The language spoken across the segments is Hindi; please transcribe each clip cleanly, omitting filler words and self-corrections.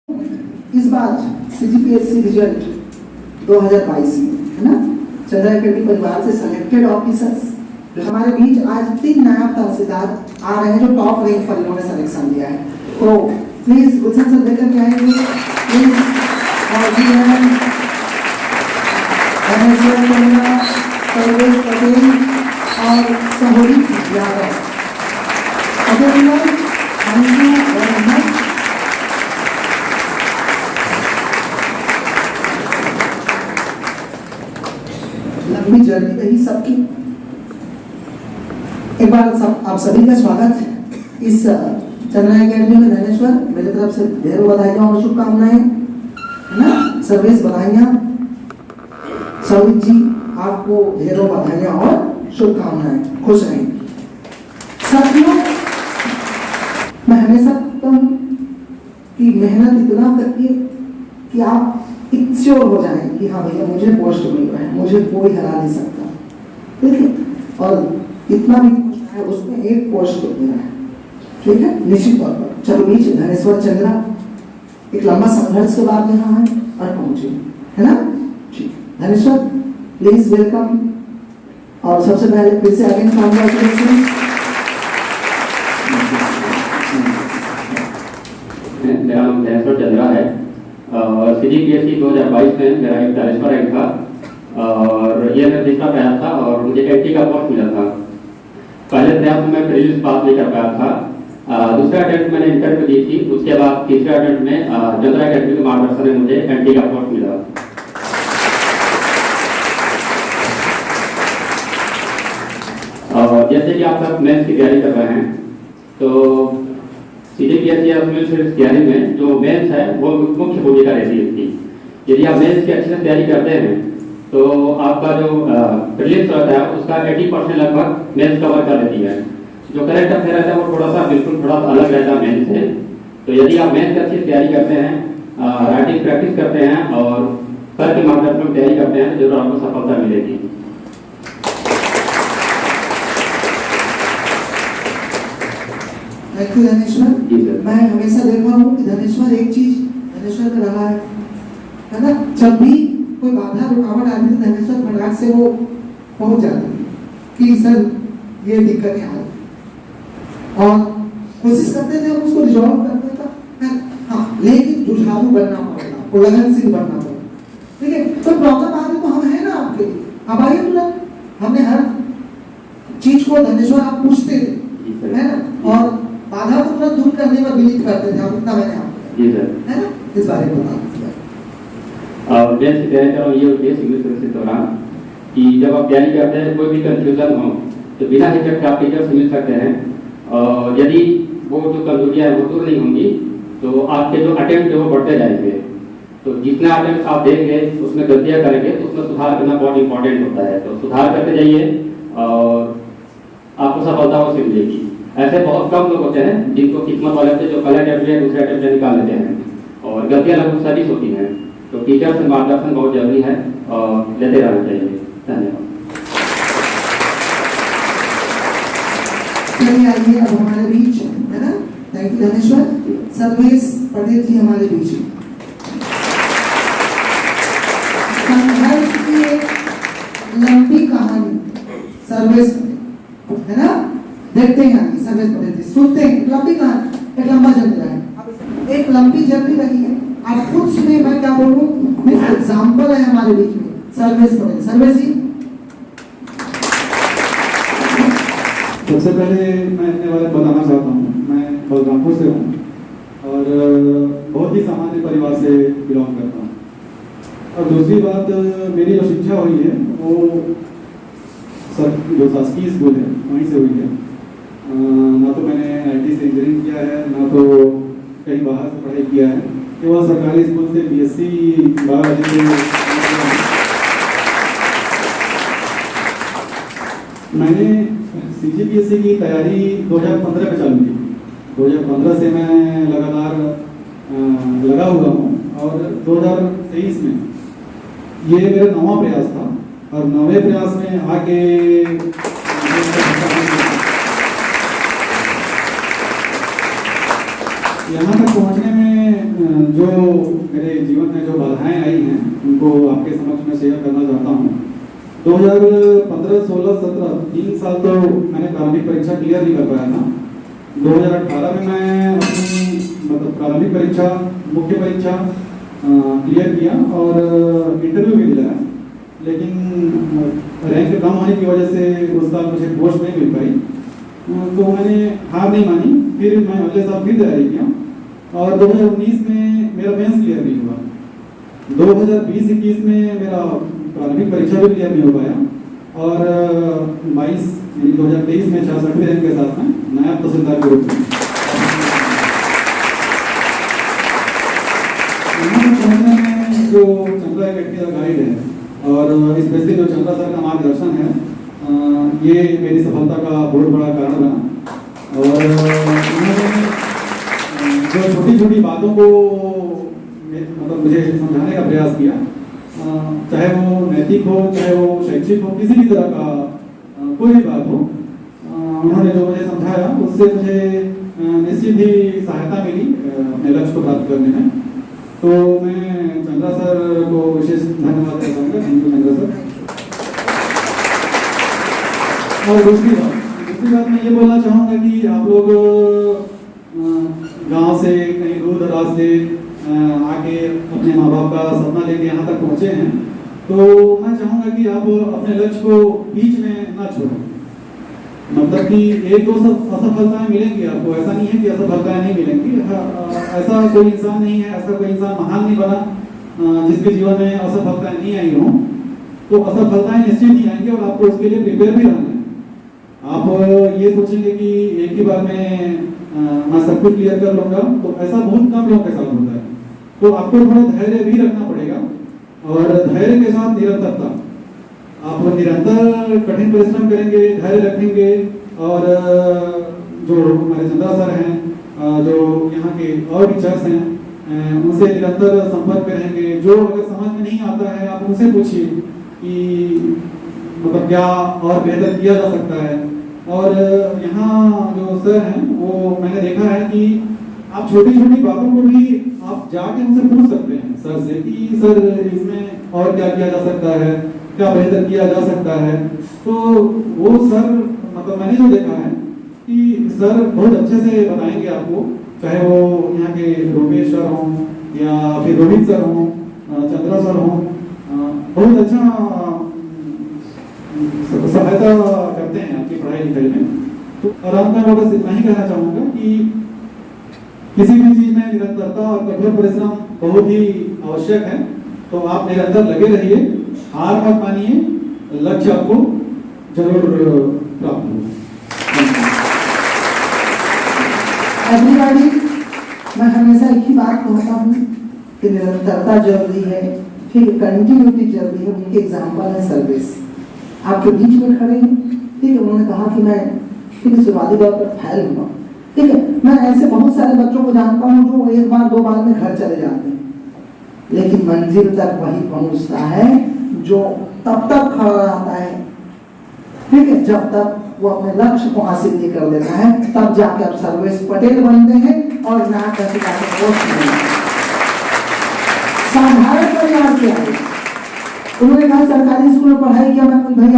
इस बार CGPSC रिजल्ट 2022 में है ना, चंद्रा अकेडमी परिवार से सेलेक्टेड ऑफिसर्स जो हमारे बीच आज 3 नायब तहसीलदार आ रहे हैं जो टॉप रैंक पर इन्होंने सिलेक्शन दिया है। तो प्लीज गुलशन सर लेकर के आएंगे प्लीज। और जी हैं सर्वेश पटेल और सहोरी यादव। लंबी जर्नी रही सबकी। एक बार सब आप सभी का स्वागत इस चंद्रा अकेडमी में। धनेश्वर मेरी तरफ से ढेरों बधाइयां और शुभकामनाएं है ना। सर्वेश बधाइयां, सौविक जी आपको ढेरों बधाइयां और शुभकामनाएं। खुश रहें साथियों। मैं हमेशा कहता हूं कि मेहनत इतना करिए कि आप श्योर हो जाए कि हाँ भैया मुझे पोस्ट मिल रहा है, मुझे कोई हरा नहीं सकता, ठीक है। और इतना भी पोस्ट है उसमें एक पोस्ट देना है, ठीक है, निश्चित तौर पर। चलो बीच धनेश्वर चंद्रा एक लंबा संघर्ष के बाद यहाँ है और पहुंचे, है ना। ठीक, धनेश्वर प्लीज वेलकम। और सबसे पहले फिर से अगेन कॉन्ग्रेचुलेशन। मेरा नाम धनेश्वर चंद्रा है और CGPSC 2022 में मेरा 41वां रैंक था और ये मेरा तीसरा प्रयास था और मुझे कैटी का पोस्ट मिला था। पहले प्रयास में मैं प्रीलिम्स पास नहीं कर पाया था। दूसरा अटेम्प्ट मैंने इंटरव्यू दी थी, उसके बाद तीसरे अटेम्प्ट में चंद्रा अकेडमी के मार्गदर्शन में मुझे कैटी का पोस्ट मिला। और जैसे कि आप सब मेंस की तैयारी कर रहे हैं तो CGPSC या सिविल तैयारी में जो मेंस है वो मुख्य भूमिका रहती है इसकी। यदि आप मेंस की अच्छे से तैयारी करते हैं तो आपका जो प्रीलिम्स रहता है उसका 80% लगभग मेंस कवर कर लेती है। जो करेक्ट अफेयर रहता है वो थोड़ा सा अलग रहता है मेंस से। तो यदि आप मेंस की अच्छी तैयारी करते हैं, राइटिंग प्रैक्टिस करते हैं और सर के मार्गदर्शन में तैयारी करते हैं तो जरूर आपको सफलता मिलेगी। Thank you Dhaneshwar. मैं हमेशा देखा हूँ कि धनेश्वर एक चीज धनेश्वर कर रहा है ना, जब भी कोई बाधा रुकावट आती है धनेश्वर फटाक से वो पहुंच जाती है कि सर ये दिक्कतें आ रही और कोशिश करते थे उसको रिजॉल्व करने का। हाँ, लेकिन जुझारू बनना पड़ेगा, उलझनशील बनना पड़ेगा, ठीक है। तो प्रॉब्लम आ रही तो हम है ना आपके लिए, अब आइए तुरंत। हमने हर चीज को धनेश्वर आप पूछते थे है ना और बाधा को तुरंत दूर करने में बिलीव करते थे। इतना मैंने आपको है ना इस बारे में बता दिया। और जैसे तैयारी कर रहा हूँ ये उद्देश्य इंग्लिश के दौरान कि जब आप तैयारी करते हैं कोई भी कंफ्यूजन हो तो बिना हिचक आप टीचर से मिल सकते हैं और यदि वो जो कमजोरियाँ है वो दूर नहीं होंगी तो आपके जो अटेम्प्ट है वो बढ़ते जाएंगे। तो जितना अटेम्प्ट आप देंगे उसमें गलतियाँ करेंगे तो उसमें सुधार करना बहुत इंपॉर्टेंट होता है। तो सुधार करते जाइए और आपको सफलता अवश्य मिलेगी। ऐसे बहुत कम लोग होते हैं जिनको किस्मत वाले होते हैं जो पहले अटेम्प्ट में दूसरे अटेम्प्ट में निकाल लेते हैं और गलतियाँ लगभग सभी होती हैं। तो टीचर से मार्गदर्शन बहुत जरूरी है और लेते रहना चाहिए। धन्यवाद। चलिए आइए अब हमारे बीच है ना। Thank you Dhaneshwar. सर्वेश पटेल जी हमारे बीच संघर्ष की एक लंबी कहानी सर्वेश है ना। देखते हैं आगे सर्वेश पटेल जी, सुनते हैं। लंबी कहानी, एक लंबा जर्नी रहा है, एक लंबी जर्नी रही है। आप खुद सुने मैं क्या बोलूं, एग्जाम्पल है हमारे बीच में सर्वेश पटेल। सर्वेश जी सबसे पहले मैं अपने बारे में बताना चाहता हूँ। मैं बलरामपुर से हूँ और बहुत ही सामान्य परिवार से बिलोंग करता हूँ। और दूसरी बात, मेरी जो शिक्षा हुई है वो जो शासकीय स्कूल है वहीं से हुई है। ना तो मैंने IT से इंजीनियरिंग किया है ना तो कहीं बाहर से पढ़ाई किया है, केवल सरकारी स्कूल से BSc बायोलॉजी से। मैंने CGPSC की तैयारी 2015 में चालू की। 2015 से मैं लगातार लगा हुआ हूँ और 2023 में ये मेरा 9वां प्रयास था और 9वें प्रयास में आके यहाँ तक पहुँचने में जो मेरे जीवन में जो बाधाएं आई हैं उनको आपके समक्ष में शेयर करना चाहता हूँ। 2015, 16, 17 3 साल तो मैंने प्रारंभिक परीक्षा क्लियर नहीं कर पाया था। 2018 में मैं अपनी प्रारंभिक परीक्षा, मुख्य परीक्षा क्लियर किया और इंटरव्यू भी दिलाया, लेकिन रैंक कम होने की वजह से उस साल मुझे पोस्ट नहीं मिल पाई। तो मैंने हार नहीं मानी, फिर मैं अगले साल फिर तैयारी किया और 2019 में मेरा मेंस क्लियर नहीं हुआ। 2020-21 में मेरा प्रारंभिक परीक्षा भी क्लियर नहीं हो पाया और 2023 में 66वें रैंक के साथ में नायब तहसीलदार के रूप में जो चंद्रा अकेडमी का गाइड है और स्पेशली जो चंद्रा सर का मार्गदर्शन है, ये मेरी सफलता का बहुत बड़ा कारण बना। और उन्होंने जो छोटी छोटी बातों को मतलब मुझे समझाने का प्रयास किया, चाहे वो नैतिक हो, चाहे वो शैक्षिक हो, किसी भी तरह का कोई भी बात हो, उन्होंने जो मुझे समझाया उससे मुझे निश्चित ही सहायता मिली अपने लक्ष्य को प्राप्त करने में। तो मैं चंद्रा सर को विशेष धन्यवाद देना चाहूँगा। Thank you Chandra sir. और दूसरी बात मैं ये बोलना चाहूँगा कि आप लोग गांव से कहीं दूर दराज से आके अपने माँ बाप का सपना लेके यहाँ तक पहुँचे हैं, तो मैं चाहूँगा कि आप अपने लक्ष्य को बीच में ना छोड़ें। मतलब कि एक दो असफलताएं मिलेंगी आपको, ऐसा नहीं है कि असफलताएं नहीं मिलेंगी। ऐसा कोई इंसान नहीं है, ऐसा कोई इंसान महान नहीं बना जिसके जीवन में असफलताएं नहीं आई हों। तो असफलताएं निश्चित ही आएंगी और आपको उसके लिए प्रिपेयर भी रहना है। आप ये सोचेंगे कि एक ही बार में मैं सब कुछ क्लियर कर लूंगा, तो ऐसा बहुत कम लोगों के साथ होता है। तो आपको थोड़ा धैर्य भी रखना पड़ेगा और धैर्य के साथ निरंतरता। आप निरंतर कठिन परिश्रम करेंगे, धैर्य रखेंगे और जो हमारे चंद्रा सर हैं, जो यहाँ के और टीचर्स हैं, उनसे निरंतर संपर्क में रहेंगे। जो अगर समझ में नहीं आता है आप उनसे पूछिए कि मतलब क्या और बेहतर किया जा सकता है। और यहाँ जो सर हैं वो मैंने देखा है कि आप छोटी छोटी बातों को भी आप जाके उनसे पूछ सकते हैं सर से कि सर इसमें और क्या किया जा सकता है, क्या बेहतर किया जा सकता है। तो वो सर मतलब मैंने जो देखा है कि सर बहुत अच्छे से बताएंगे आपको, चाहे वो यहाँ के रूपेश सर हों या फिर रोहित सर हों, चंद्रा सर हों, बहुत अच्छा सहायता करते हैं आपकी पढ़ाई लिखाई में। तो और अंत में बस इतना ही कहना चाहूँगा कि किसी भी चीज में निरंतरता और कठोर परिश्रम बहुत ही आवश्यक है। तो आप निरंतर लगे रहिए, हार मत मानिए, लक्ष्य आपको जरूर प्राप्त होगा। एवरीबॉडी, मैं हमेशा एक ही बात कहता हूँ कि निरंतरता जरूरी है, ठीक है, कंटिन्यूटी जरूरी है। उनके एग्जाम्पल है सर्विस, आपके बीच में खड़े हैं, ठीक है। उन्होंने कहा कि मैं ठीक है शुरुआती दौर पर फैल हुआ, ठीक है। मैं ऐसे बहुत सारे बच्चों को जानता हूँ जो एक बार दो बार में घर चले जाते हैं, लेकिन मंजिल तक वही पहुंचता है जो तब तक खड़ा रहता है, ठीक है, जब तक वो अपने लक्ष्य को हासिल नहीं कर लेता है। तब जाके आप सर्वेश पटेल बनते हैं और नायब तहसीलदार के पोस्ट मिलते हैं। साधारण परिवार से आए, उन्होंने कहा सरकारी स्कूल में पढ़ाई किया, मैं भाई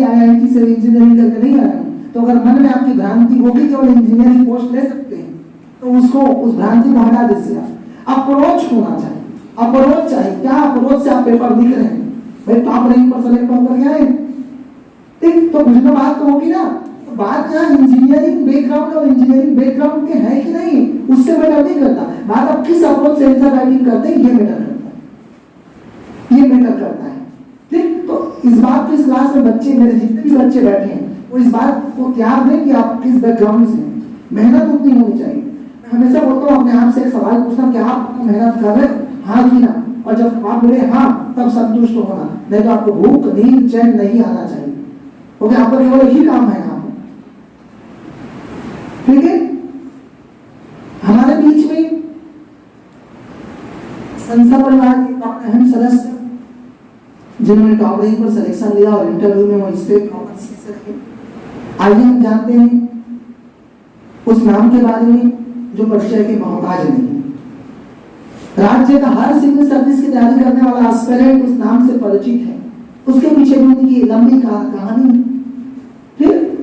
IIT से इंजीनियरिंग करके नहीं आया हूँ। तो अगर मन में आपकी भ्रांति होगी केवल इंजीनियरिंग पोस्ट ले सकते हैं, तो उसको उस भ्रांति को हटा दीजिए। अप्रोच होना चाहिए, अप्रोच चाहिए। क्या अप्रोच से आप पेपर लिख रहे हैं, भाई टॉप रैंक पर सेलेक्ट होकर के आए, ठीक, तो कुछ तो बात तो होगी ना। तो बात यहाँ इंजीनियरिंग बैकग्राउंड और इंजीनियरिंग बैकग्राउंड के है कि नहीं, उससे मैटर नहीं करता। बात आप किस अप्रोच से आंसर राइटिंग करते हैं, ये मैटर करता है, ये मैटर करता है, ठीक। तो इस बात को इस क्लास में बच्चे, मेरे जितने भी बच्चे बैठे हैं, वो इस बात को त्याग दें कि आप किस बैकग्राउंड से, मेहनत उतनी होनी चाहिए। मैं हमेशा बोलता हूँ अपने आप से एक सवाल पूछना कि आप मेहनत कर रहे हैं, हाँ कि ना, और जब आप बोले हाँ तब संतुष्ट होना, नहीं तो आपको भूख नींद चैन नहीं आना चाहिए, क्योंकि आपको केवल एक ही काम है यहाँ पर, ठीक है। हमारे बीच में संस्था परिवार के अहम सदस्य जिन्होंने टॉप रैंक पर सिलेक्शन लिया और इंटरव्यू में वो स्टेट कॉम्पिटिशन है, आइए हम जानते हैं उस नाम के बारे में जो परिचय के मोहताज नहीं। राज्य का हर सिविल सर्विस की तैयारी करने वाला एस्पिरेंट उस नाम से परिचित है। उसके पीछे भी उनकी लंबी कहानी।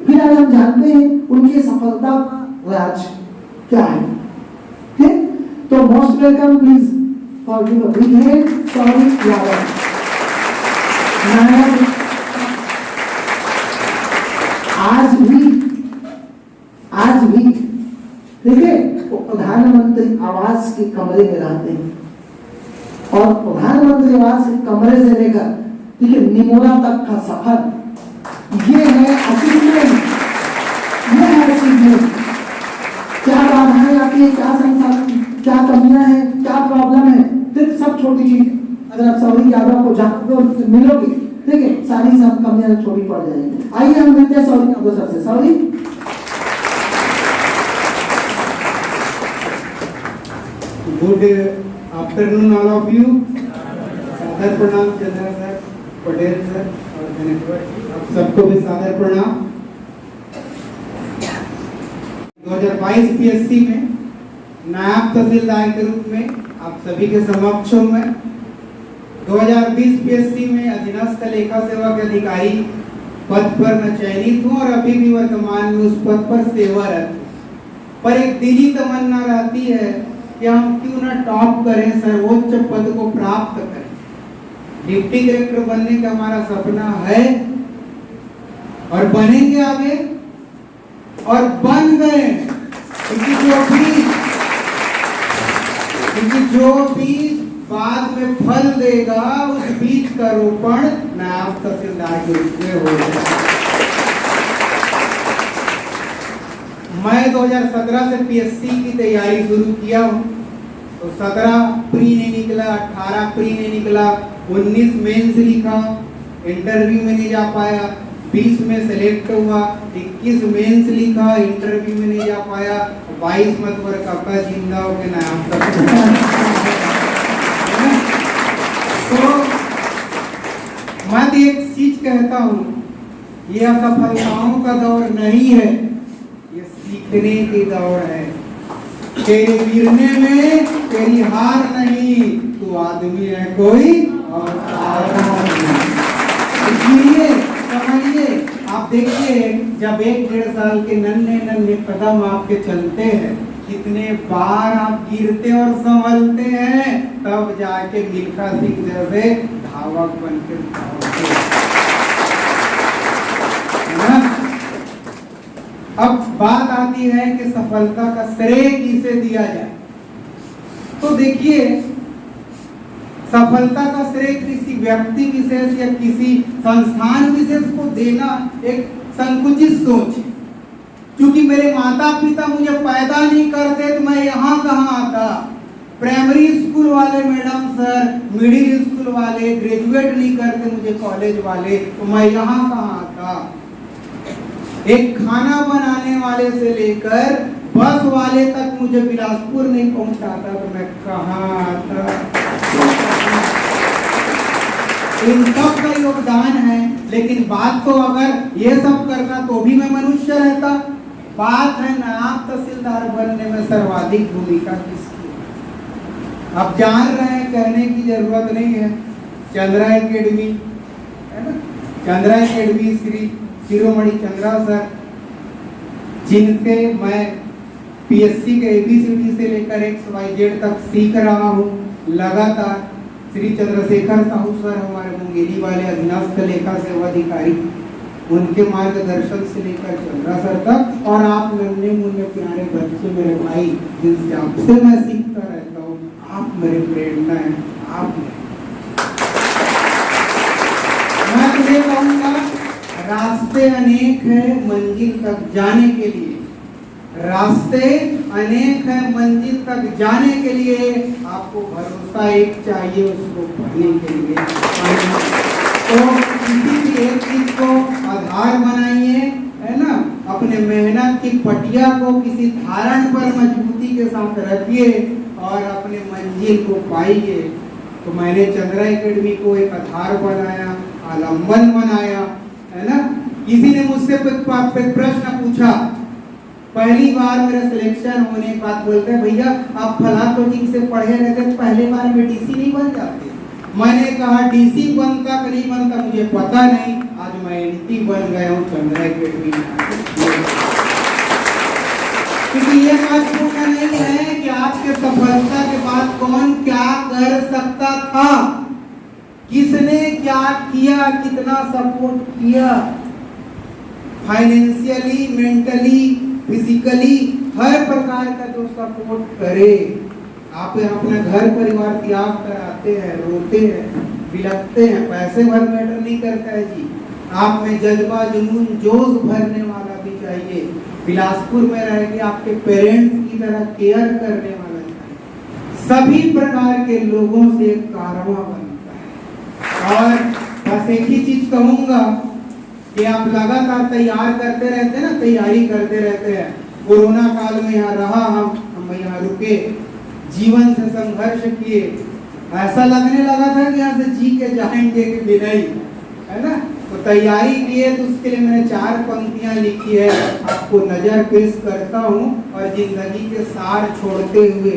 फिर आज हम जानते हैं उनकी सफलता का राज क्या है। ठीक, तो most welcome, please for give a big hand Saurikh Yadav. आज भी देखिए, वो प्रधानमंत्री आवास के कमरे में रहते हैं और प्रधानमंत्री आवास के कमरे से लेकर देखिए निमोरा तक का सफर, ये है अचीवमेंट। ये है अचीवमेंट। क्या बाधाएं आती है, क्या संसाधन, क्या कमियां हैं, क्या प्रॉब्लम है, ठीक, सब छोटी चीज। अगर आप सौरिक यादव को जानते मिलोगे, ठीक है, सारी सब कमियां छोटी पड़ जाएंगी। आइए हम मिलते हैं सौरिक यादव सर से। Saurikh, good afternoon all of you. सादर प्रणाम चंद्रा सर, पटेल सर और धन्यवाद आप सबको भी सादर प्रणाम। 2022 पीएससी में नायब तहसीलदार के रूप में आप सभी के समक्ष हूं मैं। 2020 पीएससी में अधीनस्थ लेखा सेवा के अधिकारी पद पर मैं चयनित हूं और अभी भी वर्तमान में उस पद पर सेवारत हूं। पर एक दिली तमन्ना रहती है कि हम क्यों ना टॉप करें, सर्वोच्च पद को प्राप्त करें। डिप्टी कलेक्टर बनने का हमारा सपना है और बनेंगे आगे और बन गए, क्योंकि जो भी बाद में फल देगा उस बीज का रोपण नायब तहसीलदार के रूप में होगा। मैं 2017 से पीएससी की तैयारी शुरू किया हूँ। तो 17 प्री नहीं निकला, 18 प्री नहीं निकला, 19 मेंस लिखा, इंटरव्यू में नहीं जा पाया, 20 में सेलेक्ट हुआ, 21 मेंस लिखा, इंटरव्यू में नहीं जा पाया, 22 में तो काका जिंदा हो के नाम तो मैं तो एक चीज कहता हूँ, ये असफलताओं का दौर नहीं है, ये सीखने की दौर है। तेरे गिरने में तेरी हार नहीं, तू आदमी है कोई और इसलिए समझिए। आप देखिए, जब 1-1.5 साल के नन्हे कदम आपके चलते हैं, कितने बार आप गिरते और संभलते हैं, तब जाके मिल्खा सिंह जैसे धावक बनकर अब बात आती है कि सफलता का श्रेय किसे दिया जाए। तो देखिए, सफलता का श्रेय किसी व्यक्ति विशेष या किसी संस्थान विशेष को देना एक संकुचित सोच है। क्योंकि मेरे माता पिता मुझे पैदा नहीं करते तो मैं यहाँ कहाँ आता। प्राइमरी स्कूल वाले मैडम सर, मिडिल स्कूल वाले ग्रेजुएट नहीं करते मुझे कॉलेज वाले, तो मैं यहाँ कहाँ आता। एक खाना बनाने वाले से लेकर बस वाले तक मुझे बिलासपुर नहीं पहुंचाता तो मैं कहाँ आता। इन सब का योगदान है, लेकिन बात तो अगर ये सब करता तो भी मैं मनुष्य रहता। बात है नायब तहसीलदार बनने में सर्वाधिक भूमिका किसकी। अब जान रहे हैं, कहने की जरूरत नहीं है। चंद्रा एकेडमी है ना, चंद्रा एकेडमी श्री शिरोमणि चंद्रा सर, जिनसे मैं पीएससी के ABCD से लेकर XYZ तक सीख रहा हूँ लगातार। श्री चंद्रशेखर साहू सर हमारे मुंगेरी वाले अधीनस्थ लेखा सेवा अधिकारी, उनके मार्गदर्शन से लेकर चंद्रा सर तक, और आप नन्हे मुन्ने प्यारे बच्चे मेरे भाई, जिनसे आपसे मैं सीखता रहता हूँ। आप मेरे प्रेरणा हैं, आप मैं तुझे कहूँगा, रास्ते अनेक हैं मंजिल तक जाने के लिए। रास्ते अनेक हैं मंजिल तक जाने के लिए, आपको भरोसा एक चाहिए उसको पढ़ने के लिए। तो किसी भी एक चीज को आधार बनाइए, है ना, अपने मेहनत की पटिया को किसी धारण पर मजबूती के साथ रखिए और अपने मंजिल को पाइए। तो मैंने चंद्रा एकेडमी को एक आधार बनाया, आलम्बन बनाया, है ना। किसी ने मुझसे प्रश्न पूछा पहली बार मेरा सिलेक्शन होने के बाद बोलते हैं भैया आप फला कोचिंग से पढ़े रहते पहले बार में डीसी नहीं बन जाते। मैंने कहा डीसी बनता कि नहीं बनता मुझे पता नहीं, आज मैं एंटी बन गया हूँ चंद्रा अकेडमी में। क्योंकि ये महत्वपूर्ण नहीं है कि आपके सफलता के बाद कौन क्या कर सकता था, किसने क्या किया, कितना सपोर्ट किया, फाइनेंशियली, मेंटली, फिजिकली, हर प्रकार का जो सपोर्ट करे। आप अपना घर परिवार त्याग कर आते हैं, रोते हैं, बिलखते हैं, पैसे भर मैटर नहीं करता है जी। आप में जज्बा, जुनून, जोश भरने वाला भी चाहिए। बिलासपुर में रह के आपके पेरेंट्स की तरह केयर करने वाला चाहिए। सभी प्रकार के लोगों से एक कारवां बनता है। और बस एक ही चीज कहूंगा कि आप लगातार तैयार करते रहते हैं ना, तैयारी करते रहते हैं। कोरोना काल में यहाँ रहा, हम यहाँ रुके, जीवन से संघर्ष किए, ऐसा लगने लगा था कि यहाँ से जी के जाएंगे कि बिना ही, है ना। तो तैयारी किए, तो उसके लिए मैंने 4 पंक्तियां लिखी है, आपको नजर पेश करता हूँ और जिंदगी के सार छोड़ते हुए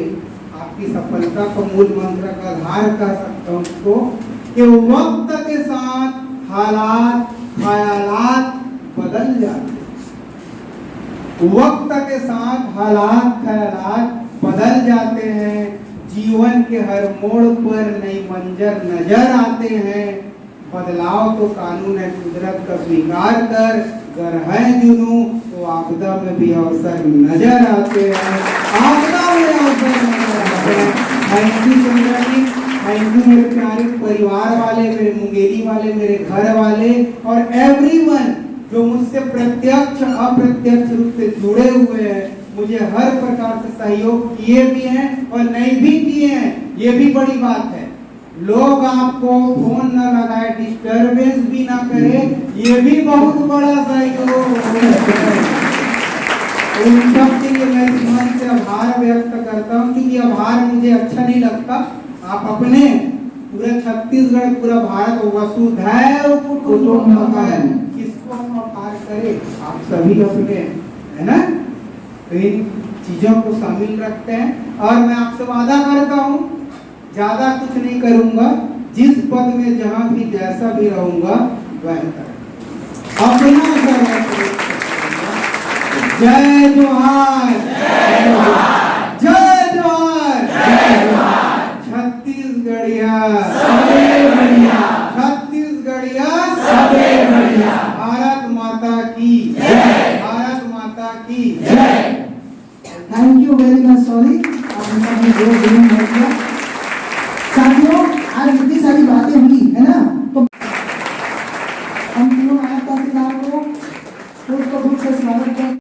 आपकी सफलता को मूल मंत्र का आधार कर सकता हूँ उसको, कि वक्त के साथ हालात, ख्यालात बदल जाते, वक्त के साथ हालात, ख्यालात बदल जाते हैं। जीवन के हर मोड़ पर नई मंजर नजर आते हैं। बदलाव तो कानून है कुदरत का, स्वीकार कर, अगर है जुनू तो आपदा में भी अवसर नजर आते हैं, आपदा में अवसर नजर आते हैं। Thank you Chandra ji, thank you मेरे प्यारे परिवार वाले, मेरे मुंगेरी वाले, मेरे घर वाले और एवरीवन जो मुझसे प्रत्यक्ष अप्रत्यक्ष रूप से जुड़े हुए हैं, मुझे हर प्रकार से सहयोग किए भी हैं और नहीं भी किए हैं। ये भी बड़ी बात है, लोग आपको फोन न लगाए, डिस्टरबेंस भी ना करे, ये भी बहुत बड़ा सहयोग है। उन सब के लिए मैं मन से आभार व्यक्त करता हूँ, क्योंकि आभार मुझे अच्छा नहीं लगता। आप अपने पूरे छत्तीसगढ़, पूरा भारत वसुधैव कुटुंबकम, किसको हम आभार करें, आप सभी अपने, है ना। तो इन चीजों को शामिल रखते हैं और मैं आपसे वादा करता हूँ ज्यादा कुछ नहीं करूंगा, जिस पद में जहां भी जैसा भी रहूंगा वह करूंगा। अपना सर्वश्रेष्ठ। जय जोहार, जय जोहार, छत्तीसगढ़िया छत्तीसगढ़िया, भारत माता की जय, भारत माता की जय। Thank you very much. Sorry आपने अपनी जो जुनून भर दिया। साथियों आज इतनी सारी बातें हुई है ना, तो हम क्यों आए